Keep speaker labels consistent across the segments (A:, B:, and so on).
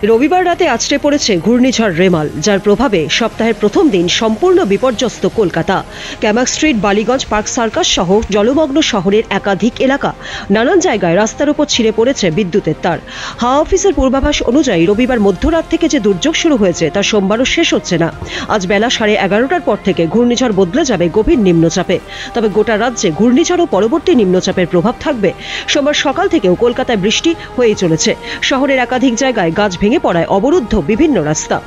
A: রবিবার রাতে আছড়ে পড়েছে ঘূর্ণিঝড় রেমাল, যার প্রভাবে সপ্তাহের প্রথম দিন সম্পূর্ণ বিপর্যস্ত Kolkata. Camac street, Ballygunge, park circus সহ জলমগ্ন শহরের একাধিক এলাকা, নানান জায়গায় রাস্তার উপর ছিঁড়ে পড়েছে বিদ্যুতের তার। হাওয়া অফিসের পূর্বাভাস অনুযায়ী রবিবার মধ্যরাত থেকে যে দুর্যোগ শুরু হয়েছে তা সোমবারও শেষ হচ্ছে না। আজ বেলা 11:30টার পর থেকে ঘূর্ণিঝড় বদলে যাবে গভীর নিম্নচাপে। তবে গোটা রাজ্যে ঘূর্ণিঝড় ও পরবর্তী নিম্নচাপের প্রভাব থাকবে। সোমবার সকাল থেকেও কলকাতায় বৃষ্টি হয়েই চলেছে। শহরের একাধিক জায়গায় গাছ ভেঙে পড়ায় অবরুদ্ধ বিভিন্ন রাস্তা।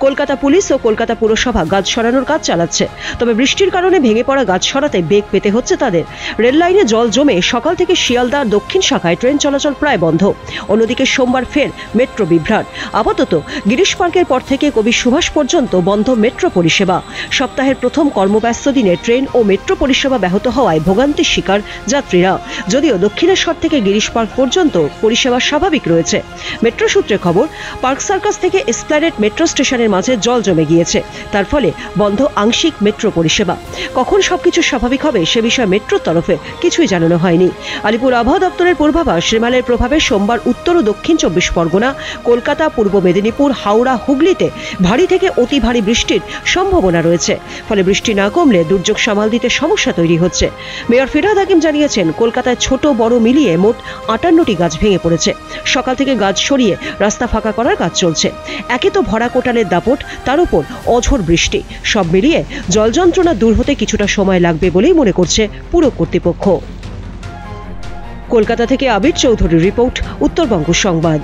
A: কলকাতা পুলিশ ও কলকাতা পুরসভা গাছ সরানোর কাজ চালাচ্ছে। তবে বৃষ্টির কারণে ভেঙে পড়া গাছ সরাতে বেগ পেতে হচ্ছে তাদের। রেল লাইনে জল জমে সকাল থেকে শিয়ালদা দক্ষিণ শাখায় ট্রেন চলাচল প্রায় বন্ধ। অন্যদিকে সোমবার ফের মেট্রো বিভ্রাট। আপাতত গিরিশ পার্কের পর থেকে কবি সুভাষ পর্যন্ত বন্ধ মেট্রো পরিষেবা। সপ্তাহের প্রথম কর্মব্যস্ত দিনে ট্রেন ও মেট্রো পরিষেবা ব্যাহত হওয়ায় ভোগান্তির শিকার যাত্রীরা। যদিও দক্ষিণেশ্বর থেকে গিরিশ পার্ক পর্যন্ত পরিষেবা স্বাভাবিক রয়েছে। মেট্রো সূত্রে খবর, পার্ক সার্কাস থেকে এসপ্ল্যানেড মেট্রো স্টেশনের মাঝে জল জমে গিয়েছে। তার ফলে বন্ধ আংশিক মেট্রো পরিষেবা। কখন সবকিছু স্বাভাবিক হবে সে বিষয়ে মেট্রোর তরফে কিছুই জানানো হয়নি। আলিপুর আবহাওয়া দপ্তরের পূর্বাভাস, রেমালের প্রভাবে সোমবার উত্তর ও দক্ষিণ 24 পরগনা, কলকাতা, পূর্ব মেদিনীপুর, হাওড়া, হুগলিতে ভারী থেকে অতি ভারী বৃষ্টির সম্ভাবনা রয়েছে। ফলে বৃষ্টি না কমলে দুর্যোগ সামাল দিতে সমস্যা তৈরি হচ্ছে। মেয়র ফিরহাদ হাকিম জানিয়েছেন, কলকাতায় ছোট বড় মিলিয়ে মোট 58টি গাছ ভেঙে পড়েছে। সকাল থেকে গাছ সরিয়ে রাস্তা ফাঁকা করার কাজ চলছে। একে তো ভরা কোটালের দাপট, তার উপর অঝোর বৃষ্টি। সব মিলিয়ে জল যন্ত্রণা দূর হতে কিছুটা সময় লাগবে বলেই মনে করছে পুর কর্তৃপক্ষ। কলকাতা থেকে আবির চৌধুরীর রিপোর্ট, উত্তরবঙ্গ সংবাদ।